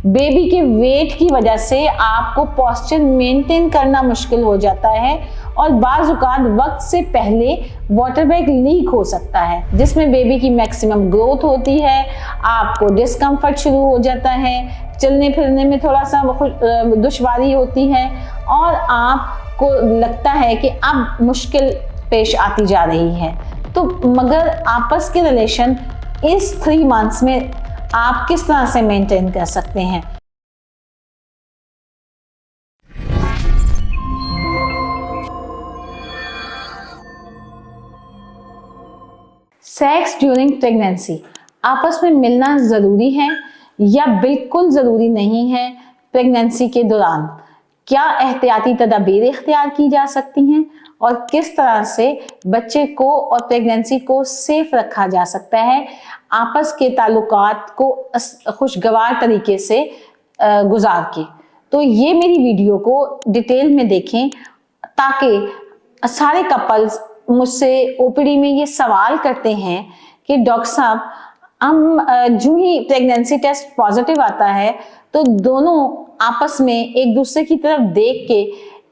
Baby के wait की वजह से आपको पोस्चर मेंटेन करना मुश्किल हो जाता है और बाज़ औक़ात वक्त से पहले वाटर बैग लीक हो सकता है, जिसमें बेबी की मैक्सिमम ग्रोथ होती है। आपको डिस्कम्फर्ट शुरू हो जाता है, चलने फिरने में थोड़ा सा दुश्वारी होती है और आपको लगता है कि अब मुश्किल पेश आती जा रही है। तो मगर आपस के रिलेशन इस 3 मंथ्स में आप किस तरह से मेंटेन कर सकते हैं? सेक्स ड्यूरिंग प्रेगनेंसी आपस में मिलना ज़रूरी है या बिल्कुल ज़रूरी नहीं है? प्रेगनेंसी के दौरान क्या एहतियाती तदाबीर इख्तियार की जा सकती हैं और किस तरह से बच्चे को और प्रेगनेंसी को सेफ रखा जा सकता है, आपस के ताल्लुकात को खुशगवार तरीके से गुजार के? तो ये मेरी वीडियो को डिटेल में देखें ताकि सारे कपल्स मुझसे ओपीडी में ये सवाल करते हैं कि डॉक्टर साहब, हम जो ही प्रेगनेंसी टेस्ट पॉजिटिव आता है तो दोनों आपस में एक दूसरे की तरफ देख के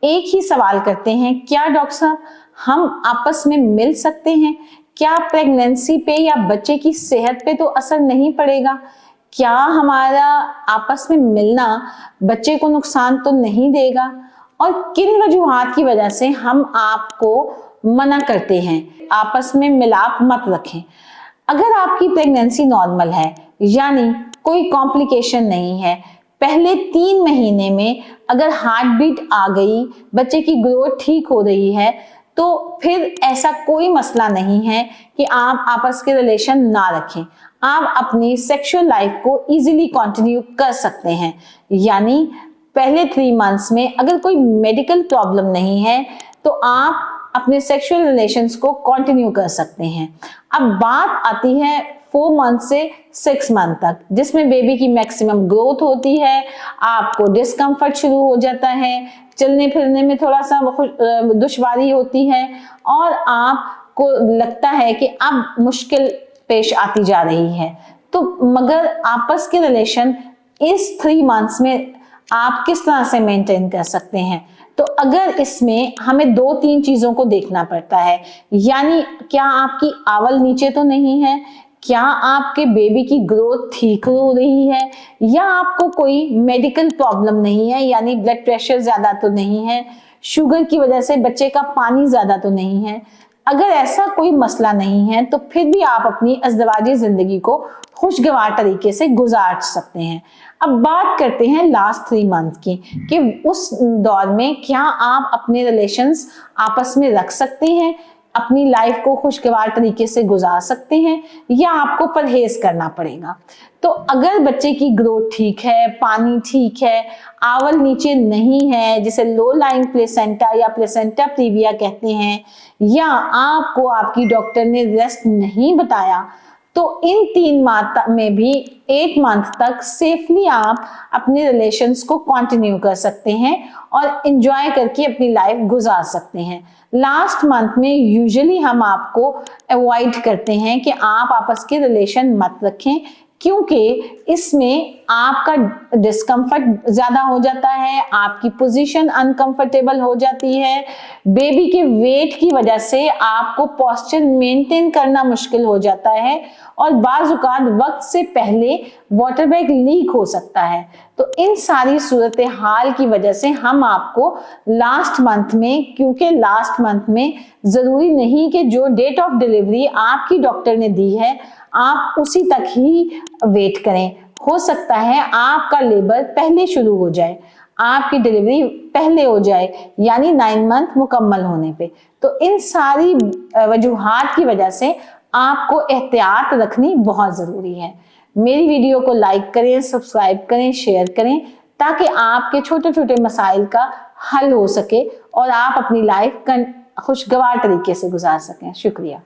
एक ही सवाल करते हैं, क्या डॉक्टर साहब हम आपस में मिल सकते हैं? क्या प्रेगनेंसी पे या बच्चे की सेहत पे तो असर नहीं पड़ेगा? क्या हमारा आपस में मिलना बच्चे को नुकसान तो नहीं देगा? और किन वजूहात की वजह से हम आपको मना करते हैं आपस में मिलाप मत रखें? अगर आपकी प्रेगनेंसी नॉर्मल है यानी कोई कॉम्प्लिकेशन नहीं है, पहले 3 महीने में अगर हार्ट बीट आ गई, बच्चे की ग्रोथ ठीक हो रही है, तो फिर ऐसा कोई मसला नहीं है कि आप आपस के रिलेशन ना रखें। आप अपनी सेक्सुअल लाइफ को इजीली कंटिन्यू कर सकते हैं। यानी पहले 3 मंथ्स में अगर कोई मेडिकल प्रॉब्लम नहीं है तो आप अपने सेक्सुअल रिलेशंस को कंटिन्यू कर सकते हैं। अब बात आती है 4 मंथ से 6 मंथ तक, जिसमें बेबी की मैक्सिमम ग्रोथ होती है, आपको डिस्कम्फर्ट शुरू हो जाता है, चलने फिरने में थोड़ा सा दुश्वारी होती है और आपको लगता है कि अब मुश्किल पेश आती जा रही है। तो मगर आपस के रिलेशन इस 3 मंथ्स में आप किस तरह से मेंटेन कर सकते हैं? तो अगर इसमें हमें 2-3 चीजों को देखना पड़ता है, यानी क्या आपकी आवल नीचे तो नहीं है, क्या आपके बेबी की ग्रोथ ठीक हो रही है, या आपको कोई मेडिकल प्रॉब्लम नहीं है, यानी ब्लड प्रेशर ज्यादा तो नहीं है, शुगर की वजह से बच्चे का पानी ज्यादा तो नहीं है। अगर ऐसा कोई मसला नहीं है तो फिर भी आप अपनी अज़दवाजी जिंदगी को खुशगवार तरीके से गुजार सकते हैं। अब बात करते हैं लास्ट 3 मंथ की कि उस दौर में क्या आप अपने रिलेशंस आपस में रख सकते हैं, अपनी लाइफ को खुशगवार तरीके से गुजार सकते हैं, या आपको परहेज करना पड़ेगा? तो अगर बच्चे की ग्रोथ ठीक है, पानी ठीक है, आवल नीचे नहीं है, जिसे लो लाइंग प्लेसेंटा या प्लेसेंटा प्रीविया कहते हैं, या आपको आपकी डॉक्टर ने रेस्ट नहीं बताया, तो इन 3 माह में भी 8 मंथ तक सेफली आप अपने रिलेशंस को कंटिन्यू कर सकते हैं और एंजॉय करके अपनी लाइफ गुजार सकते हैं। लास्ट मंथ में यूजुअली हम आपको अवॉइड करते हैं कि आप आपस के रिलेशन मत रखें, क्योंकि इसमें आपका डिस्कम्फर्ट ज्यादा हो जाता है, आपकी पोजीशन अनकंफर्टेबल हो जाती है, बेबी के वेट की वजह से आपको पोस्चर मेंटेन करना मुश्किल हो जाता है और बाज़ औक़ात वक्त से पहले वाटर बैग लीक हो सकता है। तो इन सारी सूरत हाल की वजह से हम आपको लास्ट मंथ में, क्योंकि लास्ट मंथ में जरूरी नहीं कि जो डेट ऑफ डिलीवरी आपकी डॉक्टर ने दी है आप उसी तक ही वेट करें। हो सकता है आपका लेबर पहले शुरू हो जाए, आपकी डिलीवरी पहले हो जाए, यानी 9 मंथ मुकम्मल होने पे। तो इन सारी वजूहात की वजह से आपको एहतियात रखनी बहुत जरूरी है। मेरी वीडियो को लाइक करें, सब्सक्राइब करें, शेयर करें, ताकि आपके छोटे छोटे मसाइल का हल हो सके और आप अपनी लाइफ खुशगवार तरीके से गुजार सकें। शुक्रिया।